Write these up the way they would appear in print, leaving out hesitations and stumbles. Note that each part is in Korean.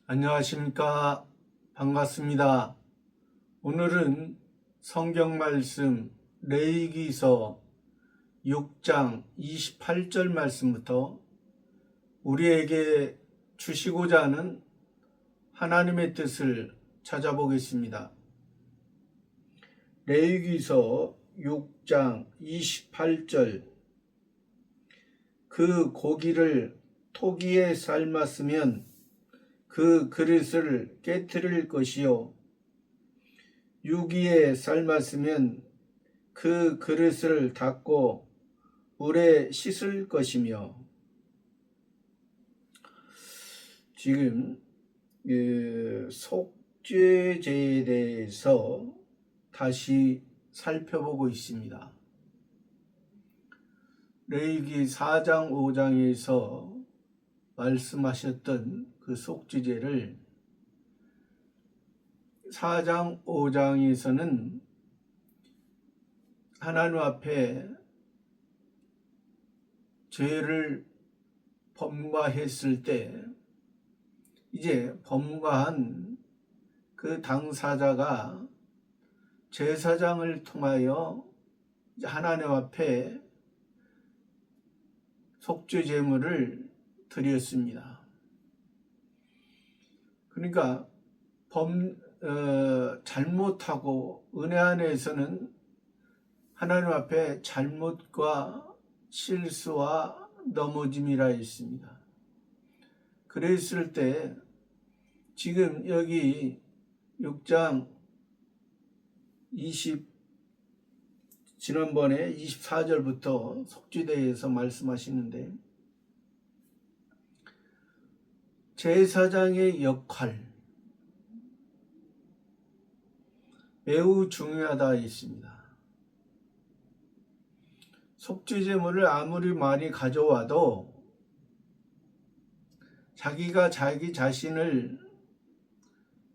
안녕하십니까. 반갑습니다. 오늘은 성경 말씀 레위기서 6장 28절 말씀부터 우리에게 주시고자 하는 하나님의 뜻을 찾아보겠습니다. 레위기서 6장 28절 그 고기를 토기에 삶았으면 그 그릇을 깨트릴 것이요 유기에 삶았으면 그 그릇을 닦고 물에 씻을 것이며. 지금 속죄제에 대해서 다시 살펴보고 있습니다. 레위기 4장 5장에서 말씀하셨던 그 속죄제를 4장 5장에서는 하나님 앞에 죄를 범과했을 때 이제 범과한 그 당사자가 제사장을 통하여 하나님 앞에 속죄 제물을 드렸습니다. 그러니까 잘못하고 은혜 안에서는 하나님 앞에 잘못과 실수와 넘어짐이라 했습니다. 그랬을 때 지금 여기 6장 지난번에 24절부터 속죄대에서 말씀하시는데 제사장의 역할 매우 중요하다 했습니다. 속죄제물을 아무리 많이 가져와도 자기가 자기 자신을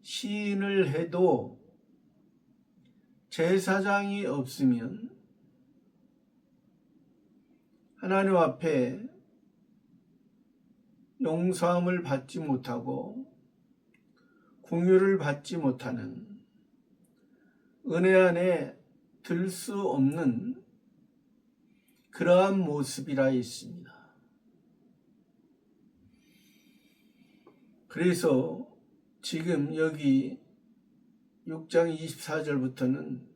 시인을 해도 제사장이 없으면 하나님 앞에 용서함을 받지 못하고 긍휼을 받지 못하는 은혜 안에 들 수 없는 그러한 모습이라 했습니다. 그래서 지금 여기 6장 24절부터는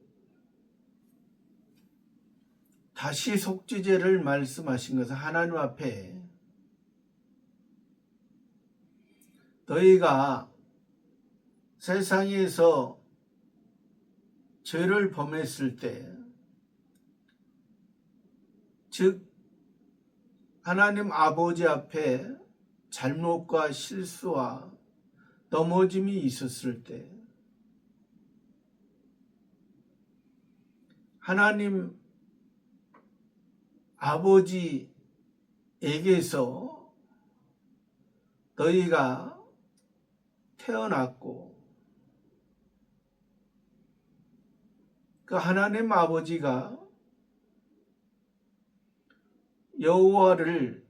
다시 속죄제를 말씀하신 것은 하나님 앞에 너희가 세상에서 죄를 범했을 때, 즉 하나님 아버지 앞에 잘못과 실수와 넘어짐이 있었을 때 하나님 아버지에게서 너희가 태어났고 그 하나님 아버지가 여호와를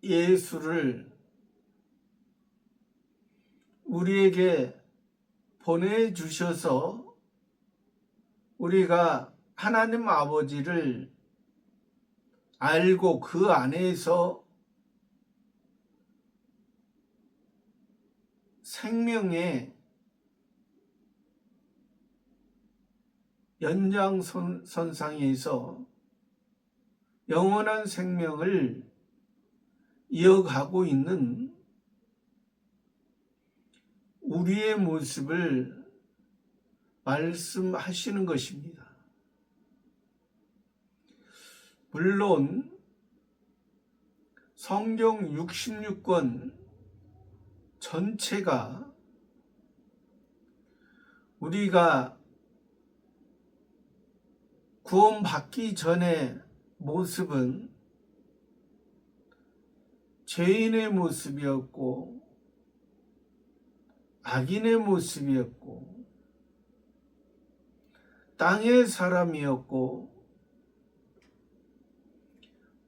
예수를 우리에게 보내주셔서 우리가 하나님 아버지를 알고 그 안에서 생명의 연장선상에서 영원한 생명을 이어가고 있는 우리의 모습을 말씀하시는 것입니다. 물론 성경 66권 전체가 우리가 구원받기 전의 모습은 죄인의 모습이었고 악인의 모습이었고 땅의 사람이었고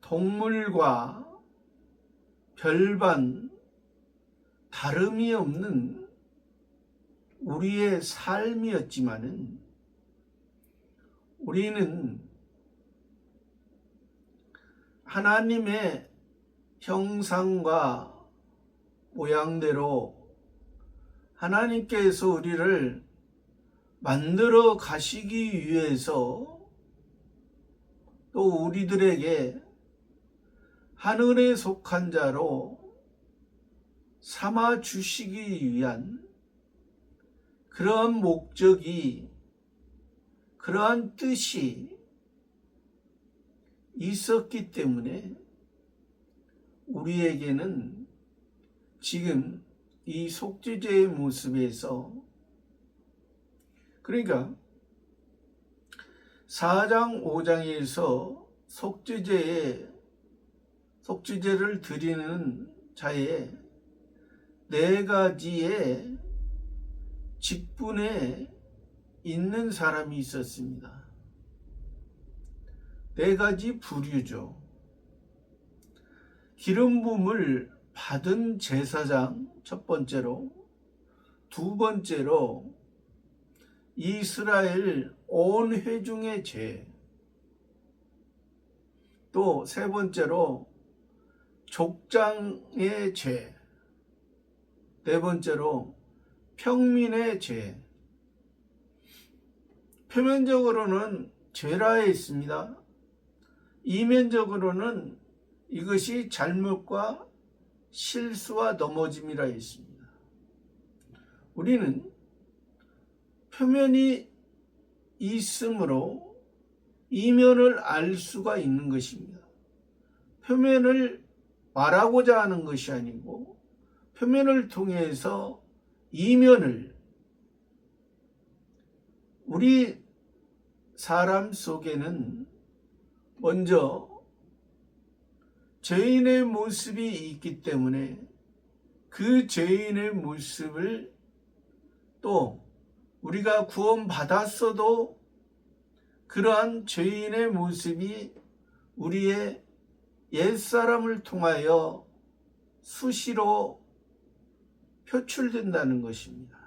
동물과 별반 다름이 없는 우리의 삶이었지만은 우리는 하나님의 형상과 모양대로 하나님께서 우리를 만들어 가시기 위해서 또 우리들에게 하늘에 속한 자로 삼아 주시기 위한 그러한 목적이, 그러한 뜻이 있었기 때문에 우리에게는 지금 이 속죄제의 모습에서, 그러니까 4장 5장에서 속죄제를 드리는 자의 4가지의 직분에 있는 사람이 있었습니다. 4가지 부류죠. 기름 부음을 받은 제사장 첫 번째로, 두 번째로 이스라엘 온 회중의 죄, 또 세 번째로 족장의 죄, 네 번째로 평민의 죄. 표면적으로는 죄라 했습니다. 이면적으로는 이것이 잘못과 실수와 넘어짐이라 했습니다. 우리는 표면이 있으므로 이면을 알 수가 있는 것입니다. 표면을 말하고자 하는 것이 아니고 표면을 통해서 이면을, 우리 사람 속에는 먼저 죄인의 모습이 있기 때문에 그 죄인의 모습을, 또 우리가 구원받았어도 그러한 죄인의 모습이 우리의 옛사람을 통하여 수시로 표출된다는 것입니다.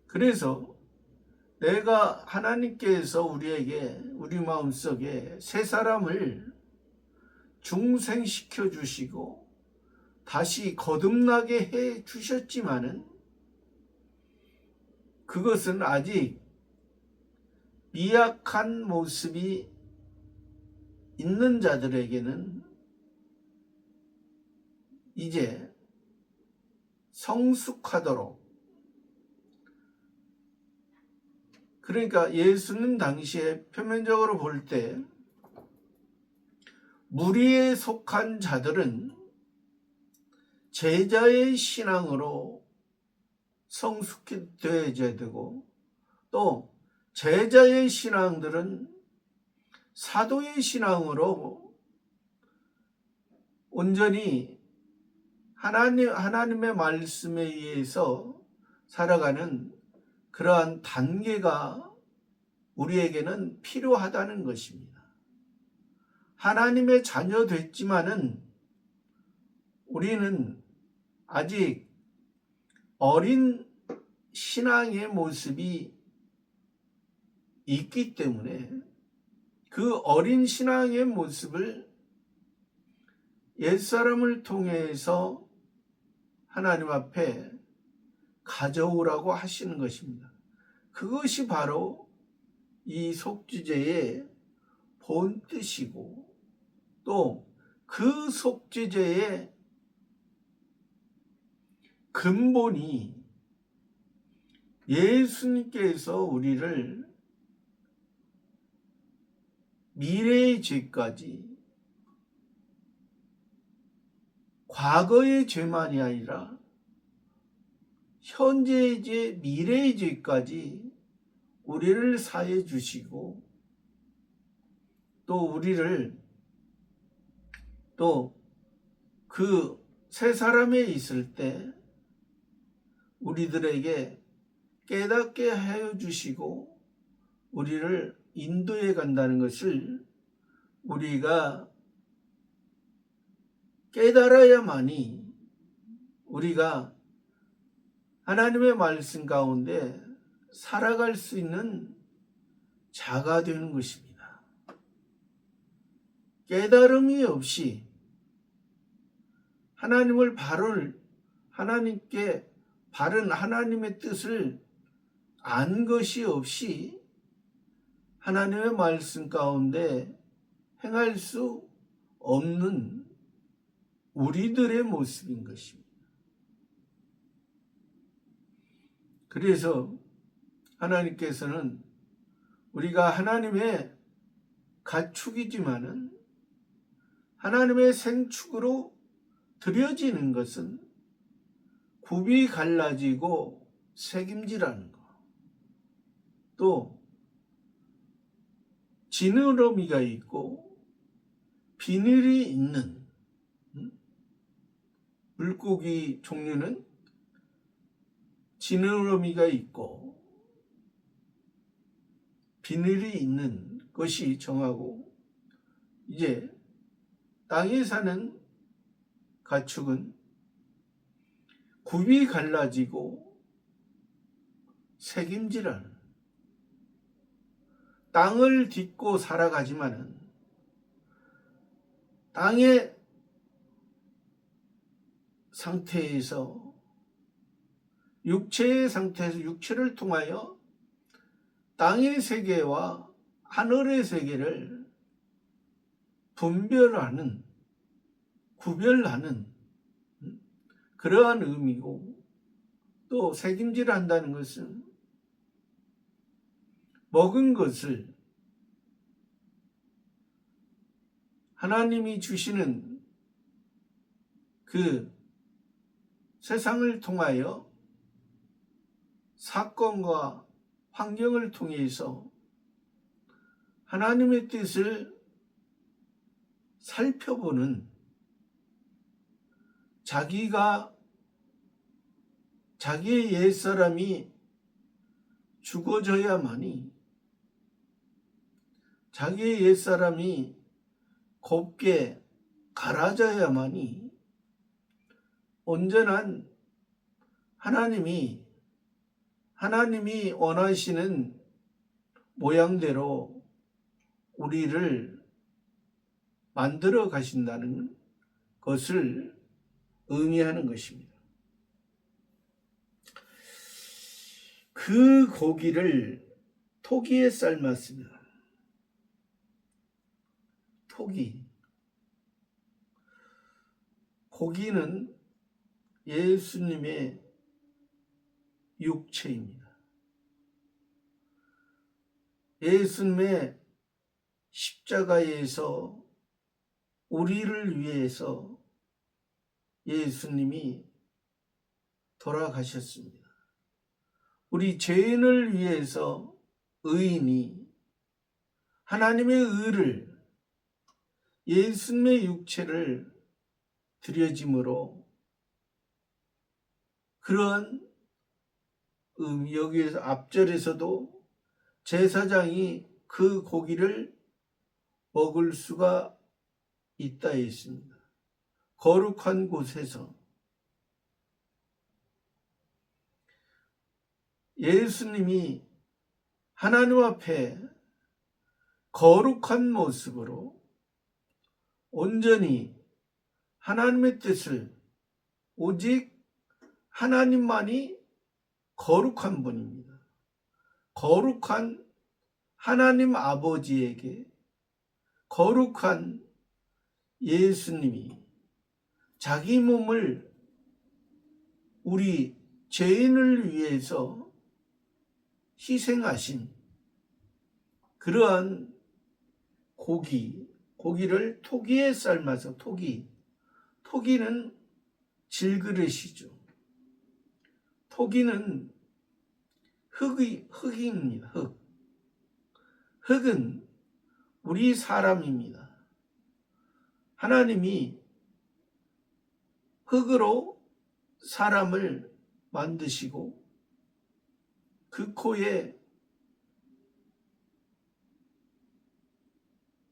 그래서 내가 하나님께서 우리에게, 우리 마음속에 새 사람을 중생시켜 주시고 다시 거듭나게 해 주셨지만은 그것은 아직 미약한 모습이 있는 자들에게는 이제 성숙하도록, 그러니까 예수님 당시에 표면적으로 볼 때 무리에 속한 자들은 제자의 신앙으로 성숙해져야 되고, 또 제자의 신앙들은 사도의 신앙으로 온전히 하나님의 말씀에 의해서 살아가는 그러한 단계가 우리에게는 필요하다는 것입니다. 하나님의 자녀 됐지만은 우리는 아직 어린 신앙의 모습이 있기 때문에 그 어린 신앙의 모습을 옛사람을 통해서 하나님 앞에 가져오라고 하시는 것입니다. 그것이 바로 이 속죄제의 본 뜻이고, 또 그 속죄제의 근본이 예수님께서 우리를 미래의 죄까지, 과거의 죄만이 아니라 현재의 죄, 미래의 죄까지 우리를 사해 주시고, 또 우리를 또 그 새 사람에 있을 때 우리들에게 깨닫게 하여 주시고 우리를 인도해 간다는 것을 우리가 깨달아야만이 우리가 하나님의 말씀 가운데 살아갈 수 있는 자가 되는 것입니다. 깨달음이 없이 하나님께 바른 하나님의 뜻을 안 것이 없이 하나님의 말씀 가운데 행할 수 없는 우리들의 모습인 것입니다. 그래서 하나님께서는 우리가 하나님의 가축이지만은 하나님의 생축으로 드려지는 것은 굽이 갈라지고 새김질하는 것, 또 지느러미가 있고 비늘이 있는 물고기 종류는 지느러미가 있고 비늘이 있는 것이 정하고, 이제 땅에 사는 가축은 굽이 갈라지고 새김질하는, 땅을 딛고 살아가지만은 땅의 상태에서, 육체의 상태에서 육체를 통하여 땅의 세계와 하늘의 세계를 구별하는 그러한 의미고, 또 새김질한다는 것은 먹은 것을 하나님이 주시는 그 세상을 통하여 사건과 환경을 통해서 하나님의 뜻을 살펴보는, 자기의 옛사람이 죽어져야만이, 자기의 옛사람이 곱게 갈아져야만이 온전한 하나님이 원하시는 모양대로 우리를 만들어 가신다는 것을 의미하는 것입니다. 그 고기를 토기에 삶았습니다. 고기는 예수님의 육체입니다. 예수님의 십자가에서 우리를 위해서 예수님이 돌아가셨습니다. 우리 죄인을 위해서 의인이 하나님의 의를, 예수님의 육체를 드려짐으로, 그런 여기에서 앞절에서도 제사장이 그 고기를 먹을 수가 있다 했습니다. 거룩한 곳에서 예수님이 하나님 앞에 거룩한 모습으로 온전히 하나님의 뜻을, 오직 하나님만이 거룩한 분입니다. 거룩한 하나님 아버지에게 거룩한 예수님이 자기 몸을 우리 죄인을 위해서 희생하신 그러한 고기를 토기에 삶아서, 토기는 질그릇이죠. 토기는 흙입니다. 흙은 우리 사람입니다. 하나님이 흙으로 사람을 만드시고 그 코에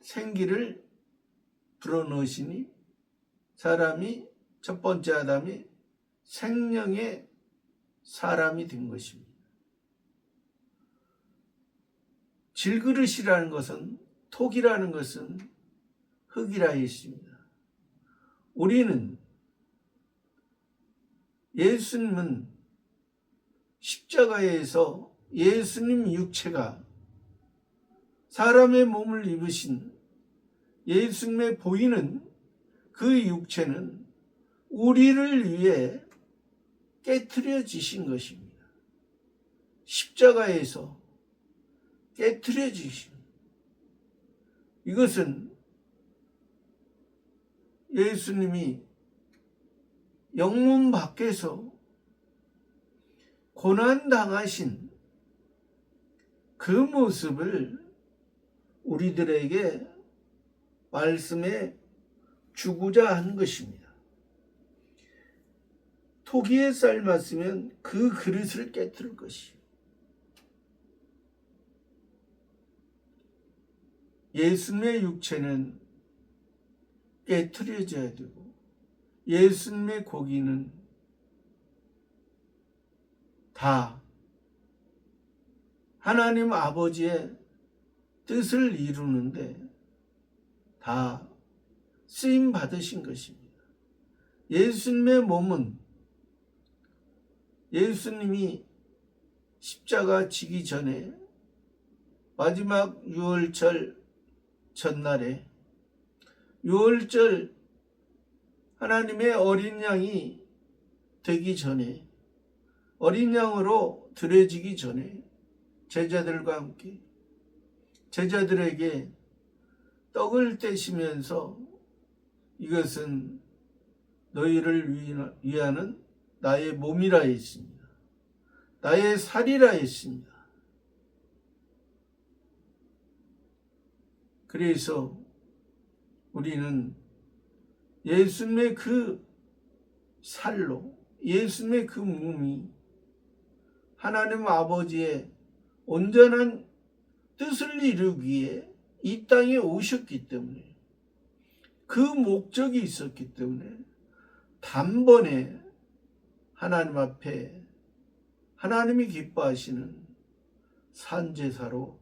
생기를 불어넣으시니 첫 번째 아담이 생명의 사람이 된 것입니다. 질그릇이라는 것은, 톡이라는 것은 흙이라 했습니다. 우리는, 예수님은 십자가에서 예수님 육체가, 사람의 몸을 입으신 예수님의 보이는 그 육체는 우리를 위해 깨트려지신 것입니다. 십자가에서 깨트려지신, 이것은 예수님이 영문 밖에서 고난당하신 그 모습을 우리들에게 말씀해 주고자 한 것입니다. 토기에 삶았으면 그 그릇을 깨뜨릴 것이요, 예수님의 육체는 깨트려져야 되고, 예수님의 고기는 다 하나님 아버지의 뜻을 이루는데 다 쓰임 받으신 것입니다. 예수님의 몸은, 예수님이 십자가 지기 전에 마지막 유월절 전날에, 유월절 하나님의 어린 양이 되기 전에, 어린 양으로 드려지기 전에 제자들과 함께, 제자들에게 떡을 떼시면서 이것은 너희를 위하는 나의 몸이라 했습니다. 나의 살이라 했습니다. 그래서 우리는 예수님의 그 살로, 예수님의 그 몸이 하나님 아버지의 온전한 뜻을 이루기에 이 땅에 오셨기 때문에, 그 목적이 있었기 때문에 단번에 하나님 앞에 하나님이 기뻐하시는 산제사로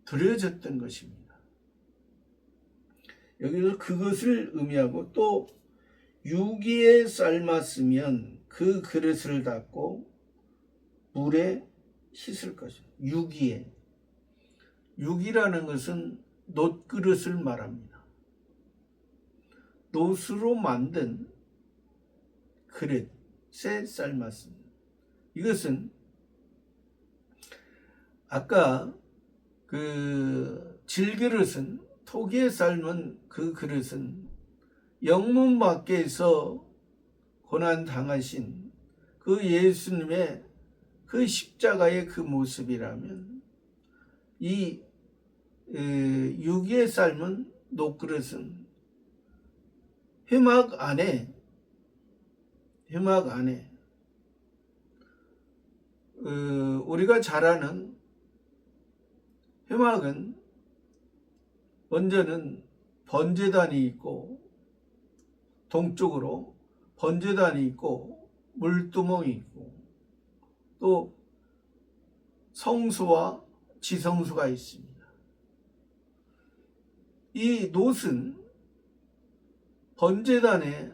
드려졌던 것입니다. 여기서 그것을 의미하고, 또 유기에 삶았으면 그 그릇을 닦고 물에 씻을 것이다. 유기에, 유기라는 것은 놋그릇을 말합니다. 놋으로 만든 그릇에 삶았습니다. 이것은 아까 그 질그릇은, 토기에 삶은 그 그릇은 영문 밖에서 고난 당하신 그 예수님의 그 십자가의 그 모습이라면, 이 유기에 삶은 놋그릇은 회막 안에 우리가 잘 아는 회막은 먼저는 번제단이 있고, 동쪽으로 번제단이 있고 물두멍이 있고, 또 성수와 지성수가 있습니다. 이 놋은 번제단의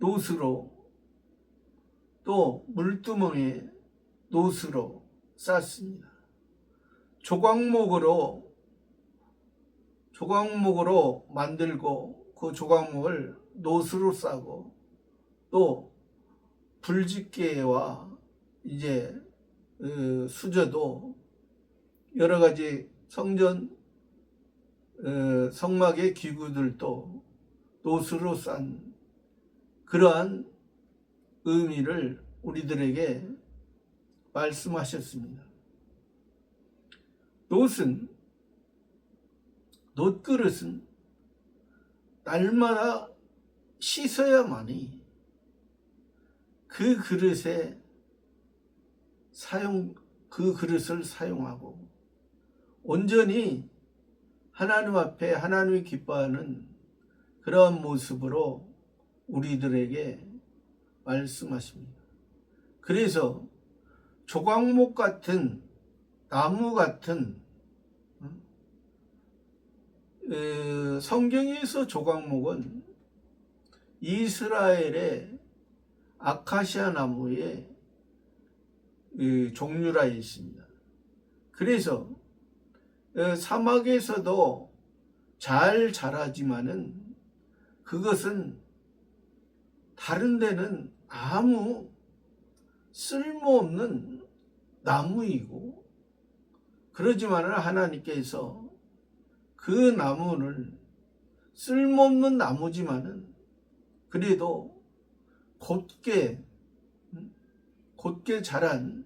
놋으로, 또 물두멍의 놋으로 쌌습니다. 조각목으로 만들고, 그 조각목을 놋으로 싸고, 또 불집게와 이제 수저도 여러 가지 성전 성막의 기구들도 놋으로 싼 그러한 의미를 우리들에게 말씀하셨습니다. 놋그릇은 날마다 씻어야만이 그 그릇을 사용하고 온전히 하나님 앞에 하나님이 기뻐하는 그러한 모습으로 우리들에게 말씀하십니다. 그래서 조각목 같은 나무 같은 성경에서 조각목은 이스라엘의 아카시아 나무의 종류라 있습니다. 그래서 사막에서도 잘 자라지만은 그것은 다른 데는 아무 쓸모없는 나무이고, 그러지만은 하나님께서 그 나무를 쓸모없는 나무지만은 그래도 곧게 자란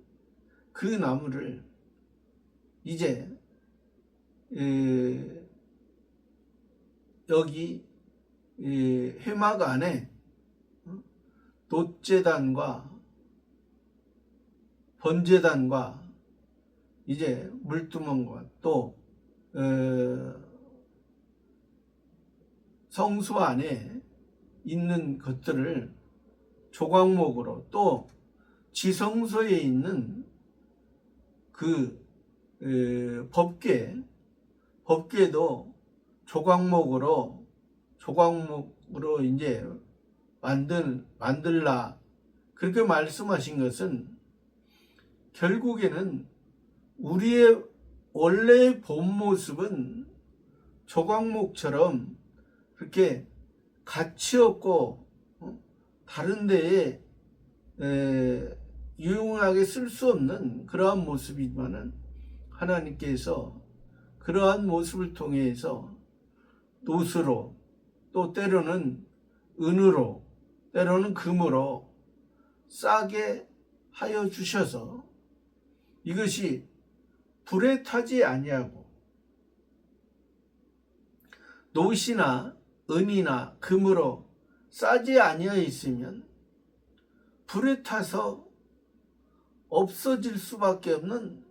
그 나무를 이제 여기 회막 안에 돛제단과 번제단과 이제 물두멍과 또 성수 안에 있는 것들을 조각목으로, 또 지성소에 있는 그 법궤도 조각목으로 이제 만들라, 그렇게 말씀하신 것은 결국에는 우리의 원래의 본 모습은 조각목처럼 그렇게 가치 없고 다른 데에 유용하게 쓸 수 없는 그러한 모습이지만은, 하나님께서 그러한 모습을 통해서 돛으로, 또 때로는 은으로, 때로는 금으로 싸게 하여 주셔서 이것이 불에 타지 아니하고, 돛이나 은이나 금으로 싸지 아니하여 있으면 불에 타서 없어질 수밖에 없는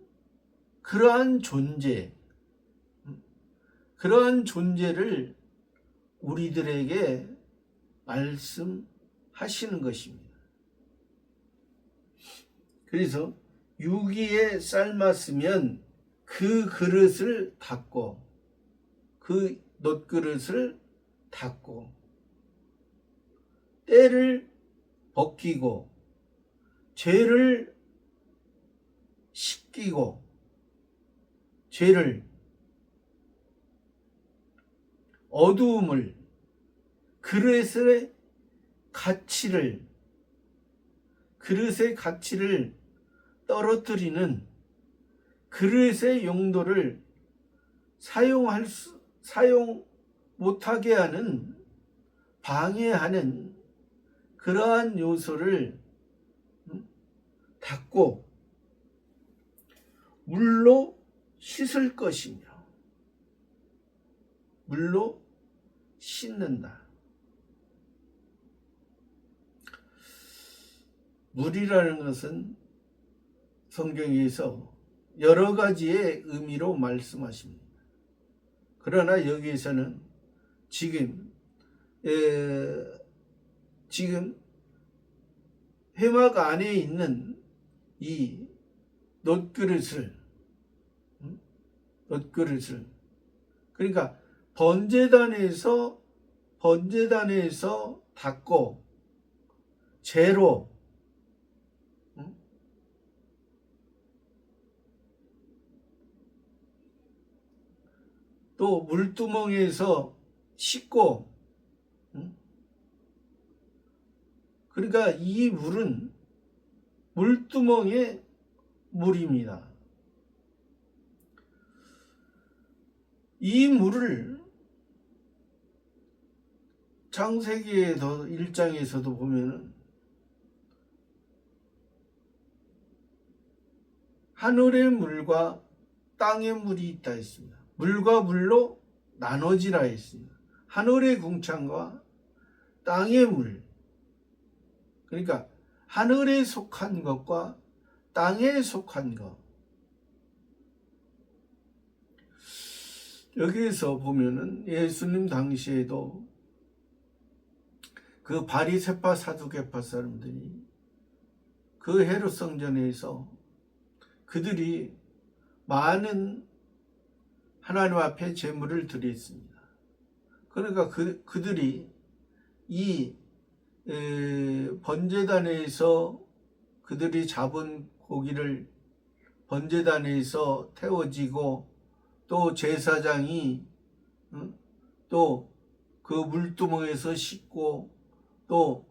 그러한 존재를 우리들에게 말씀하시는 것입니다. 그래서 유기에 삶았으면 그 그릇을 닫고, 그 놋그릇을 닫고, 때를 벗기고, 죄를 씻기고, 죄를, 어두움을, 그릇의 가치를 떨어뜨리는, 그릇의 용도를 사용 못하게 하는, 방해하는 그러한 요소를 닫고 물로 씻을 것이며, 물로 씻는다. 물이라는 것은 성경에서 여러 가지의 의미로 말씀하십니다. 그러나 여기에서는 지금 회막 안에 있는 이 놋그릇을, 그러니까 번제단에서 닦고, 재로, 또 물두멍에서 씻고, 그러니까 이 물은 물두멍의 물입니다. 이 물을 창세기 1장에서도 보면은 하늘의 물과 땅의 물이 있다 했습니다. 물과 물로 나눠지라 했습니다. 하늘의 궁창과 땅의 물, 그러니까 하늘에 속한 것과 땅에 속한 것. 여기에서 보면은 예수님 당시에도 그 바리새파 사두개파 사람들이 그 헤롯 성전에서 그들이 많은 하나님 앞에 제물을 드렸습니다. 그러니까 그들이 이 번제단에서 그들이 잡은 고기를 번제단에서 태워지고 또 제사장이 또 그 물두멍에서 씻고 또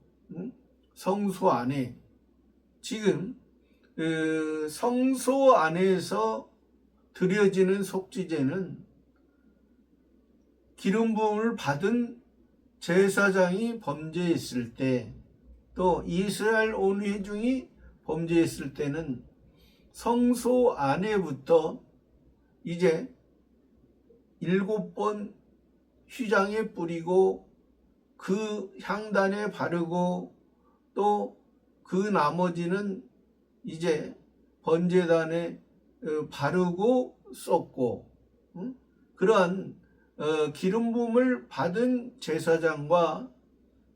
성소 안에 지금 성소 안에서 드려지는 속죄제는 기름 부음을 받은 제사장이 범죄했을 때 또 이스라엘 온 회중이 범죄했을 때는 성소 안에부터 이제 7번 휘장에 뿌리고 그 향단에 바르고 또 그 나머지는 이제 번제단에 바르고 쏟고 그러한 기름 부음을 받은 제사장과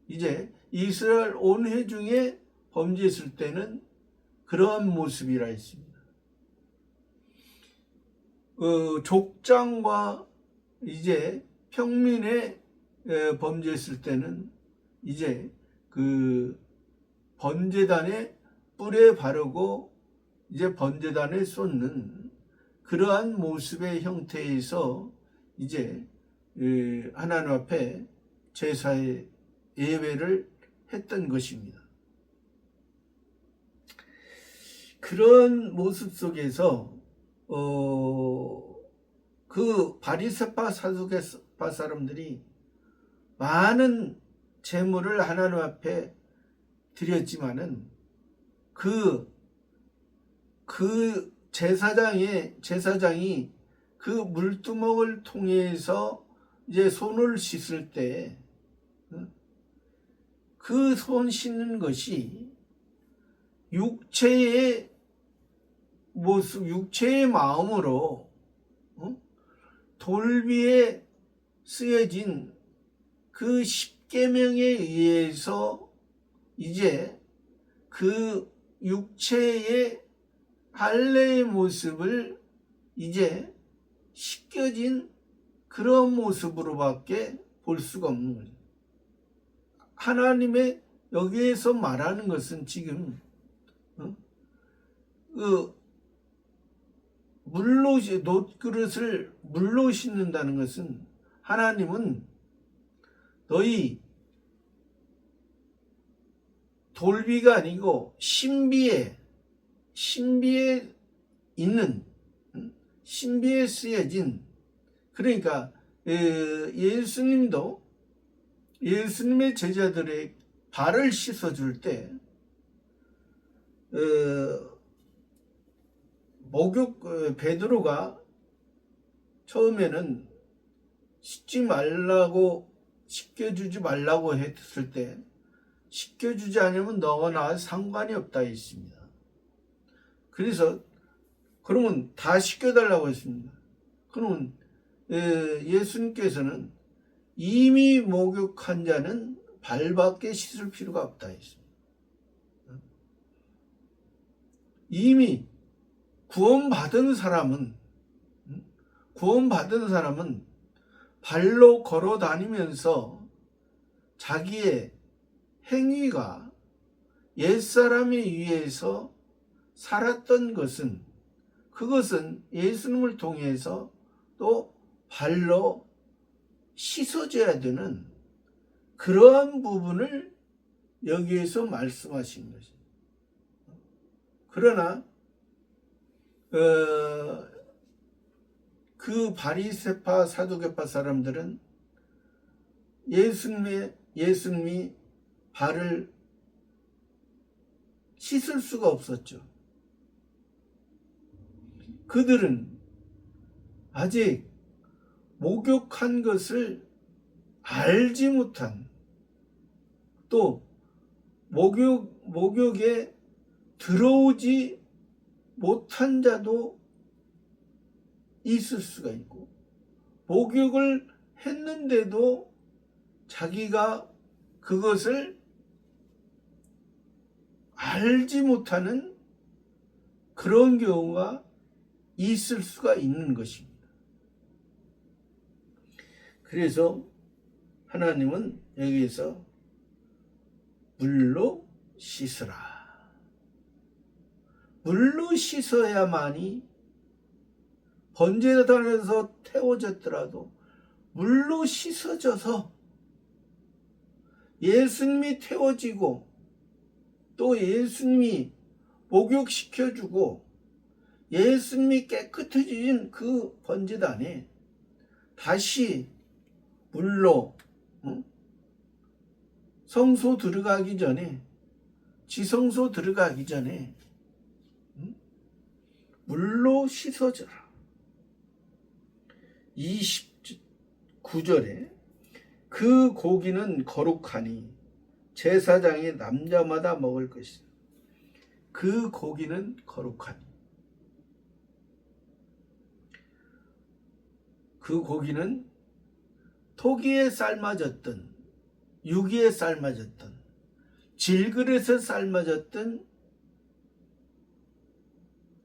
이제 이스라엘 온 회중에 범죄했을 때는 그러한 모습이라 했습니다. 족장과 이제 평민에 범죄했을 때는 이제 그 번제단에 뿔에 바르고 이제 번제단에 쏟는 그러한 모습의 형태에서 이제 하나님 앞에 제사의 예배를 했던 것입니다. 그런 모습 속에서 그 바리새파 사두개파 사람들이 많은 제물을 하나님 앞에 드렸지만은 그 제사장이 그 물두멍을 통해서 이제 손을 씻을 때 그 손 씻는 것이 육체의 모습, 육체의 마음으로 돌비에 쓰여진 그 십계명에 의해서 이제 그 육체의 할례의 모습을 이제 씻겨진 그런 모습으로밖에 볼 수가 없는 거죠. 하나님의 여기에서 말하는 것은 지금 놋그릇을 물로 씻는다는 것은 하나님은 너희 돌비가 아니고 신비에 있는 신비에 쓰여진 그러니까 예수님도 예수님의 제자들의 발을 씻어줄 때 베드로가 처음에는 씻겨주지 말라고 했을 때 씻겨주지 않으면 너와 나 상관이 없다 했습니다. 그래서 그러면 다 씻겨달라고 했습니다. 그러면 예수님께서는 이미 목욕한 자는 발밖에 씻을 필요가 없다 했습니다. 이미 구원받은 사람은 발로 걸어 다니면서 자기의 행위가 옛사람에 의해서 살았던 것은 그것은 예수님을 통해서 또 발로 씻어줘야 되는 그러한 부분을 여기에서 말씀하신 것입니다. 그러나 그 바리새파 사두개파 사람들은 예수님이 발을 씻을 수가 없었죠. 그들은 아직 목욕한 것을 알지 못한 또 목욕에 들어오지 못한 자도 있을 수가 있고 목욕을 했는데도 자기가 그것을 알지 못하는 그런 경우가 있을 수가 있는 것입니다. 그래서 하나님은 여기에서 물로 씻으라. 물로 씻어야만이 번제단에서 태워졌더라도 물로 씻어져서 예수님이 태워지고 또 예수님이 목욕시켜주고 예수님이 깨끗해진 그 번제단에 다시 물로 성소 들어가기 전에 지성소 들어가기 전에 물로 씻어져라. 29절에 그 고기는 거룩하니 제사장이 남자마다 먹을 것이다. 그 고기는 거룩하니 그 고기는 토기에 삶아졌던 유기에 삶아졌던 질그릇에 삶아졌던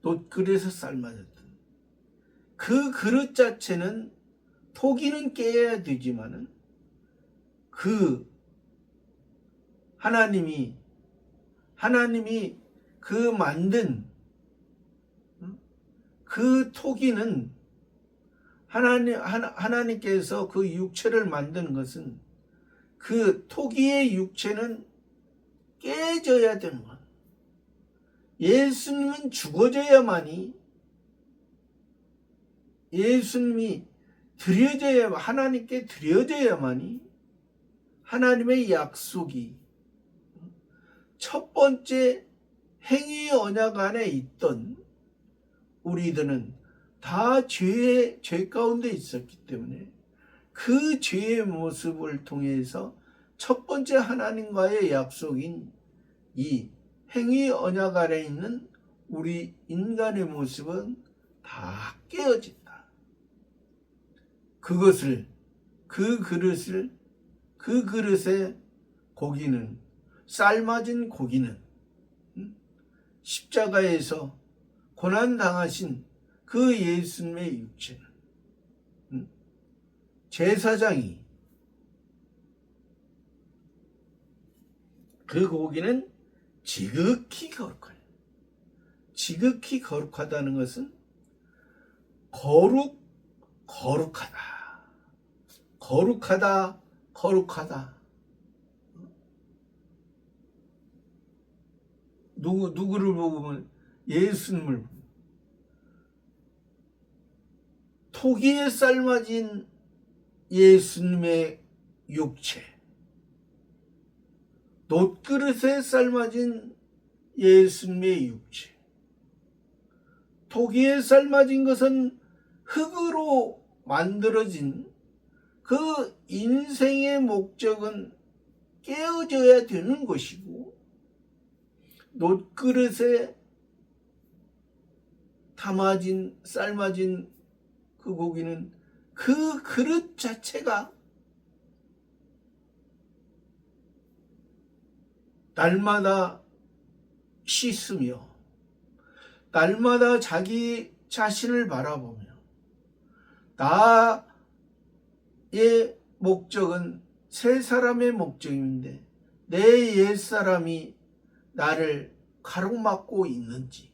놋그릇에 삶아졌던 그 그릇 자체는 토기는 깨야 되지만은 그 하나님이 그 만든 그 토기는 하나님께서 그 육체를 만든 것은 그 토기의 육체는 깨져야 되는 것. 예수님은 죽어져야만이 예수님이 하나님께 드려져야만이 하나님의 약속이 첫 번째 행위 언약 안에 있던 우리들은 다 죄 가운데 있었기 때문에 그 죄의 모습을 통해서 첫 번째 하나님과의 약속인 이 행위 언약 안에 있는 우리 인간의 모습은 다 깨어진다. 그것을 그 그릇의 고기는 삶아진 고기는 십자가에서 고난당하신 그 예수님의 육체는 제사장이 그 고기는 지극히 거룩하다. 지극히 거룩하다는 것은 거룩하다. 누구를 보면 예수님을 토기에 삶아진 예수님의 육체, 놋그릇에 삶아진 예수님의 육체. 토기에 삶아진 것은 흙으로 만들어진 그 인생의 목적은 깨어져야 되는 것이고, 놋그릇에 삶아진 그 고기는 그 그릇 자체가 날마다 씻으며 날마다 자기 자신을 바라보며 나의 목적은 새 사람의 목적인데 내 옛사람이 나를 가로막고 있는지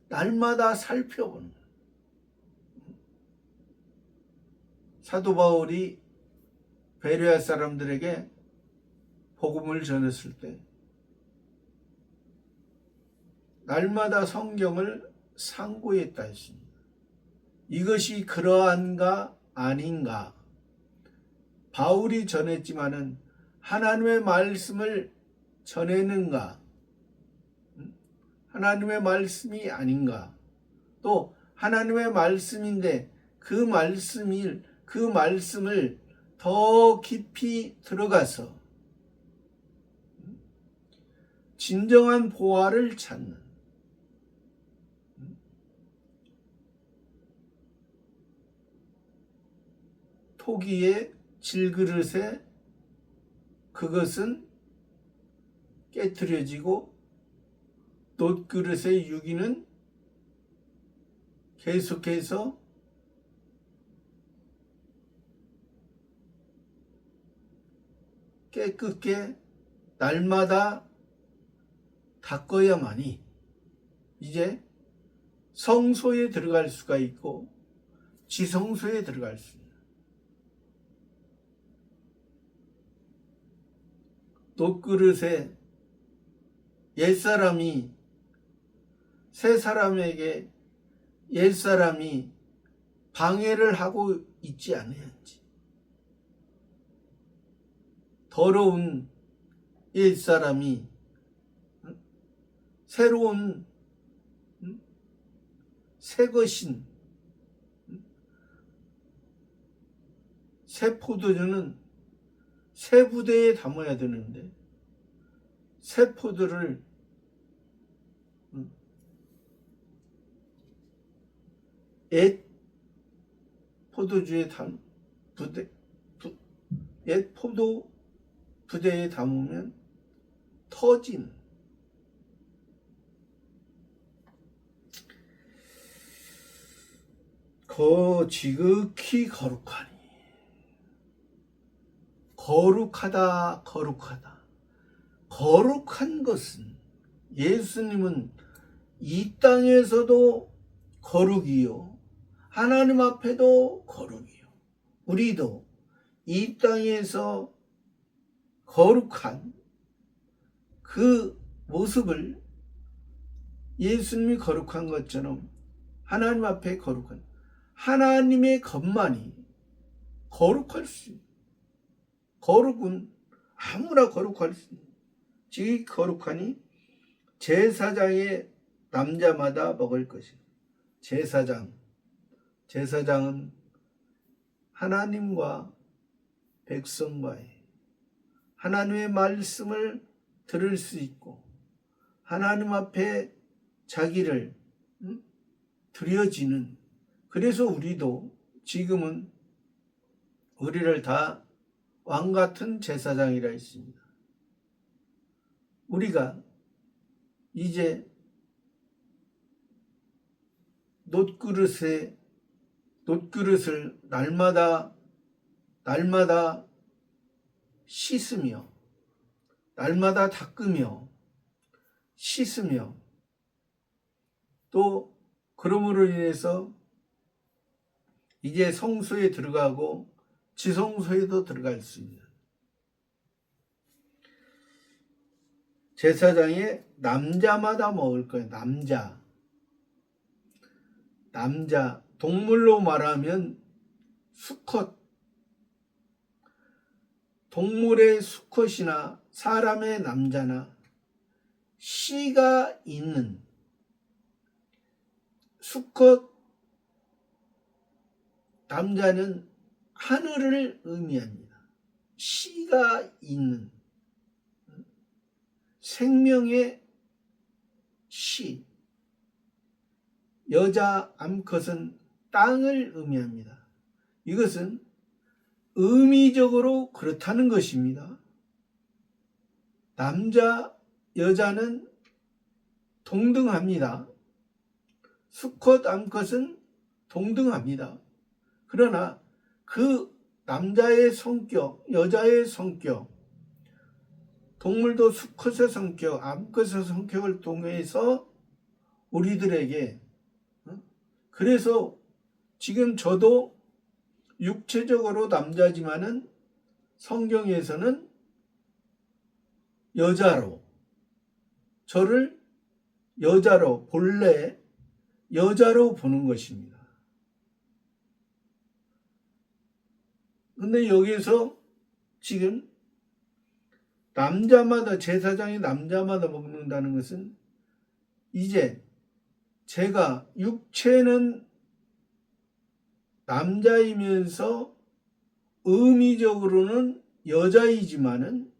날마다 살펴보는 거예요. 사도 바울이 베레아 사람들에게 복음을 전했을 때 날마다 성경을 상고했다 했습니다. 이것이 그러한가 아닌가 바울이 전했지만은 하나님의 말씀을 전했는가 하나님의 말씀이 아닌가 또 하나님의 말씀인데 그 말씀을 더 깊이 들어가서 진정한 보화를 찾는 토기의 질그릇의 그것은 깨트려지고 놋그릇의 유기는 계속해서 깨끗게 날마다 닦아야만이 이제 성소에 들어갈 수가 있고 지성소에 들어갈 수 있는, 놋그릇에 옛사람이 새사람에게 옛사람이 방해를 하고 있지 않아야지. 더러운 옛사람이 새로운 새것인 새 포도주는 새 부대에 담아야 되는데 새 포도를 옛 포도주에 옛 포도 부대에 담으면 터진, 지극히 거룩하니, 거룩하다. 거룩한 것은 예수님은 이 땅에서도 거룩이요 하나님 앞에도 거룩이요, 우리도 이 땅에서 거룩한 그 모습을 예수님이 거룩한 것처럼 하나님 앞에 거룩한, 하나님의 것만이 거룩할 수 있는, 거룩은 아무나 거룩할 수 있는, 즉 거룩하니 제사장의 남자마다 먹을 것이다. 제사장은 하나님과 백성과의 하나님의 말씀을 들을 수 있고 하나님 앞에 자기를 드려지는, 그래서 우리도 지금은 우리를 다 왕같은 제사장이라 했습니다. 우리가 이제 놋그릇을 날마다 씻으며 날마다 닦으며 씻으며 또 그러므로 인해서 이제 성소에 들어가고 지성소에도 들어갈 수 있는 제사장의 남자마다 먹을 거예요. 남자 동물로 말하면 수컷, 동물의 수컷이나 사람의 남자나 씨가 있는 수컷 남자는 하늘을 의미합니다. 씨가 있는 생명의 씨, 여자 암컷은 땅을 의미합니다. 이것은 의미적으로 그렇다는 것입니다. 남자, 여자는 동등합니다. 수컷, 암컷은 동등합니다. 그러나 그 남자의 성격, 여자의 성격, 동물도 수컷의 성격, 암컷의 성격을 통해서 우리들에게, 그래서 지금 저도 육체적으로 남자지만은 성경에서는 여자로, 저를 여자로, 본래 여자로 보는 것입니다. 근데 여기서 지금 남자마다, 제사장이 남자마다 먹는다는 것은 이제 제가 육체는 남자이면서 의미적으로는 여자이지만은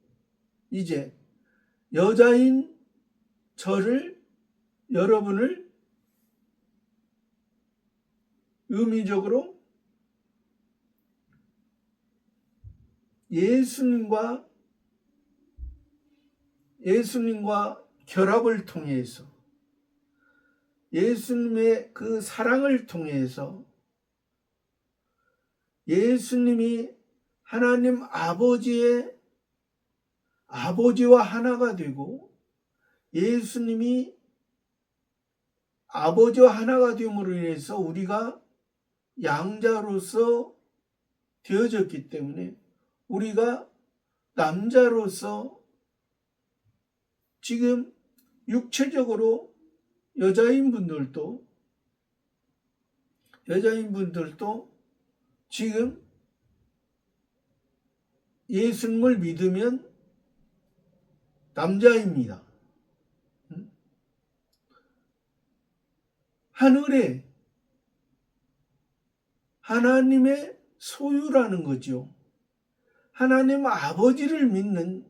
이제 여자인 여러분을 의미적으로 예수님과 예수님과 결합을 통해서 예수님의 그 사랑을 통해서 예수님이 하나님 아버지와 하나가 되고 예수님이 아버지와 하나가 됨으로 인해서 우리가 양자로서 되어졌기 때문에 우리가 남자로서 지금 육체적으로 여자인 분들도 지금 예수님을 믿으면 남자입니다. 하늘에 하나님의 소유라는 거죠. 하나님 아버지를 믿는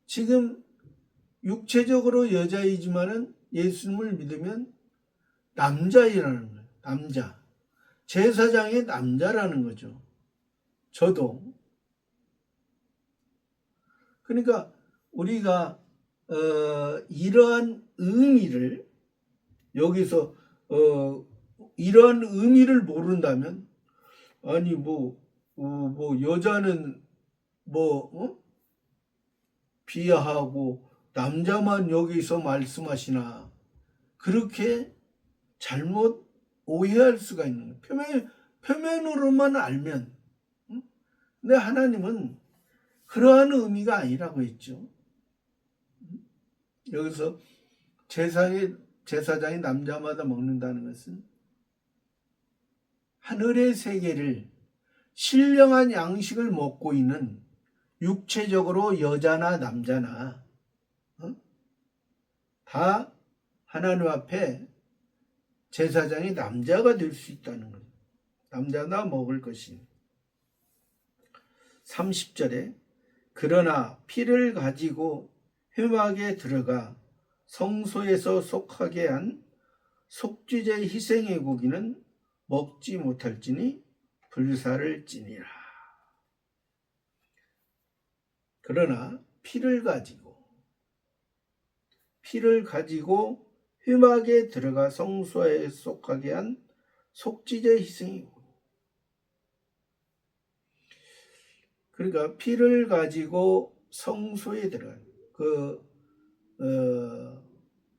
지금 육체적으로 여자이지만은 예수님을 믿으면 남자이라는 거예요. 남자. 제사장의 남자라는 거죠. 저도. 그러니까 우리가 이러한 의미를 여기서 이러한 의미를 모른다면 아니 여자는 비하하고 남자만 여기서 말씀하시나 그렇게 잘못 오해할 수가 있는 거예요. 표면으로만 알면. 근데 하나님은 그러한 의미가 아니라고 했죠. 여기서 제사장이 남자마다 먹는다는 것은 하늘의 세계를 신령한 양식을 먹고 있는 육체적으로 여자나 남자나 다 하나님 앞에 제사장이 남자가 될 수 있다는 거예요. 남자나 먹을 것이. 30절에 그러나 피를 가지고 회막에 들어가 성소에서 속하게 한 속죄제 희생의 고기는 먹지 못할지니 불사를 찌니라. 그러나 피를 가지고 회막에 들어가 성소에 속하게 한 속죄제 희생의 고기. 그러니까 피를 가지고 성소에 들어간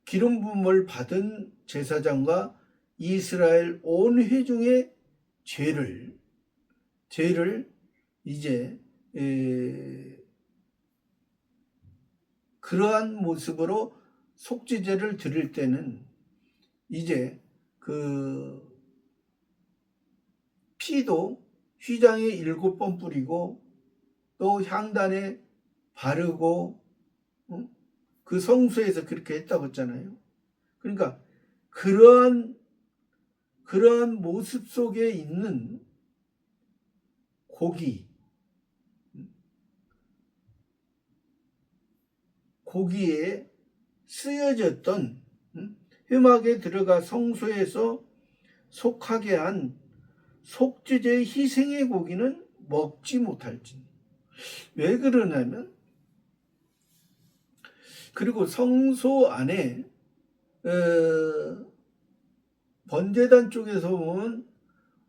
기름 부음을 받은 제사장과 이스라엘 온 회중의 죄를 이제 그러한 모습으로 속죄제를 드릴 때는 이제 그 피도 휘장에 7번 뿌리고 또 향단에 바르고 그 성소에서 그렇게 했다고 했잖아요. 그러니까 그러한 모습 속에 있는 고기에 쓰여졌던 회막에 들어가 성소에서 속하게 한 속죄제 희생의 고기는 먹지 못할지. 왜 그러냐면 그리고 성소 안에 번제단 쪽에서 보면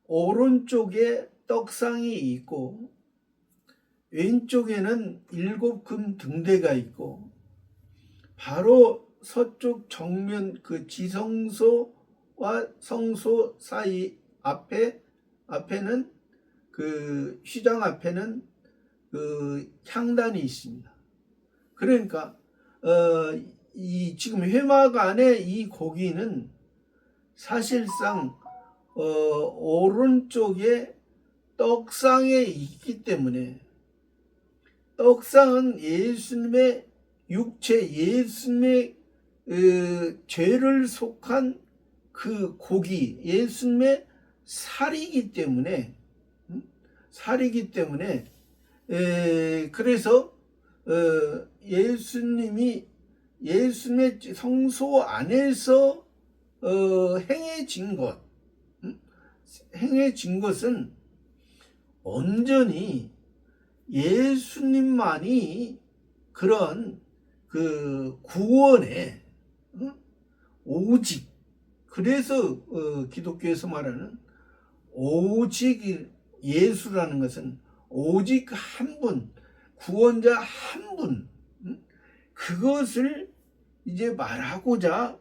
오른쪽에 떡상이 있고 왼쪽에는 7금 등대가 있고 바로 서쪽 정면 그 지성소와 성소 사이 앞에는 그 휘장 앞에는 그 향단이 있습니다. 그러니까 이 지금 회막 안에 이 고기는 사실상 오른쪽에 떡상에 있기 때문에 떡상은 예수님의 육체, 예수님의 죄를 속한 그 고기, 예수님의 살이기 때문에 그래서 예수님의 성소 안에서 행해진 것은 온전히 예수님만이 그런 그 구원에 오직, 그래서 기독교에서 말하는 오직 예수라는 것은 오직 한 분, 구원자 한 분, 그것을 이제 말하고자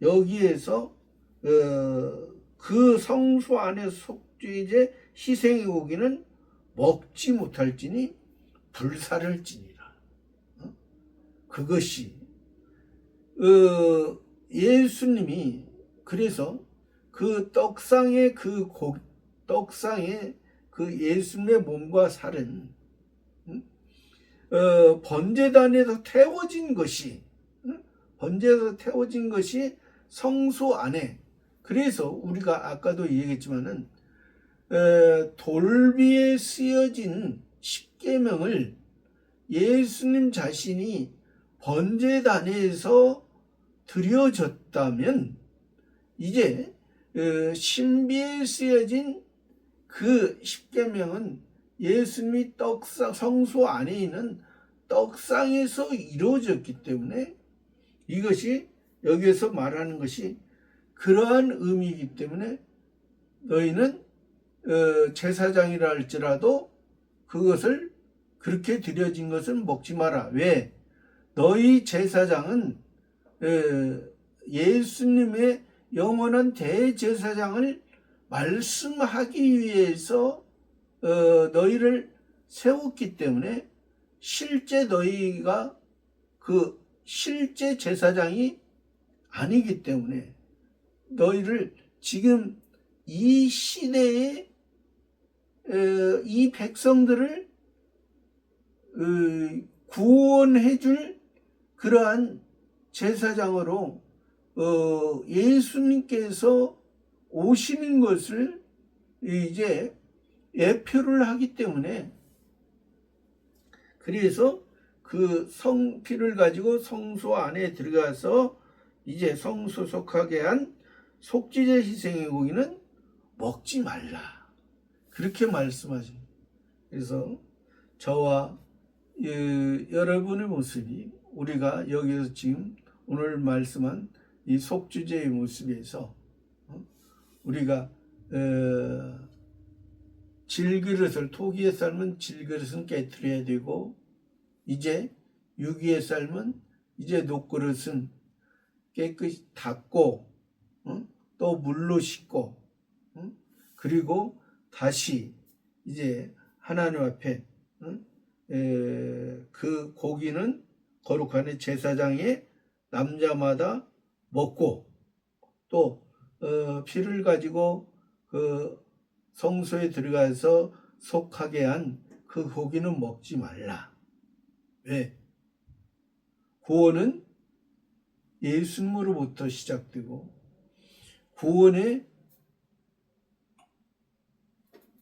여기에서 그 성소 안에 속죄제 희생의 고기는 먹지 못할지니 불사를지니라. 그것이 예수님이 그래서 그 떡상의 떡상의 그 예수님의 몸과 살은 번제단에서 태워진 것이 번제에서 태워진 것이 성소 안에, 그래서 우리가 아까도 얘기했지만은 돌비에 쓰여진 십계명을 예수님 자신이 번제단에서 드려졌다면 이제 신비에 쓰여진 그 십계명은 예수님이 성소 안에 있는 떡상에서 이루어졌기 때문에 이것이 여기에서 말하는 것이 그러한 의미이기 때문에 너희는 제사장이라 할지라도 그것을 그렇게 드려진 것을 먹지 마라. 왜? 너희 제사장은 예수님의 영원한 대제사장을 말씀하기 위해서 너희를 세웠기 때문에 실제 너희가 그 실제 제사장이 아니기 때문에 너희를 지금 이 시대에 이 백성들을 구원해 줄 그러한 제사장으로 예수님께서 오시는 것을 이제 예표를 하기 때문에, 그래서 그 성피를 가지고 성소 안에 들어가서 이제 성소 속하게 한 속죄제 희생의 고기는 먹지 말라, 그렇게 말씀하십니다. 그래서 저와 여러분의 모습이 우리가 여기서 지금 오늘 말씀한 이 속죄제의 모습에서 우리가 질그릇을, 토기에 삶은 질그릇은 깨트려야 되고, 이제 유기에 삶은 이제 녹그릇은 깨끗이 닦고 또 물로 씻고 그리고 다시 이제 하나님 앞에 그 고기는 거룩한 제사장의 남자마다 먹고, 또 피를 가지고 그 성소에 들어가서 속하게 한 그 고기는 먹지 말라. 왜? 구원은 예수님으로부터 시작되고 구원의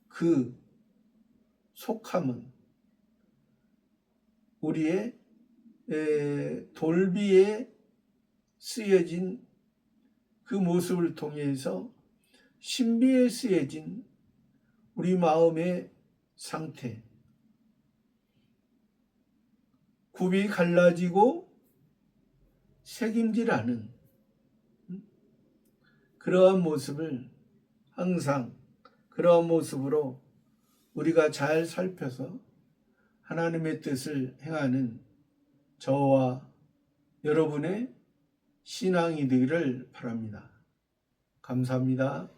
그 속함은 우리의 돌비에 쓰여진 그 모습을 통해서 신비에 쓰여진 우리 마음의 상태, 굽이 갈라지고 새김질 않은 그러한 모습을 항상 그러한 모습으로 우리가 잘 살펴서 하나님의 뜻을 행하는 저와 여러분의 신앙이 되기를 바랍니다. 감사합니다.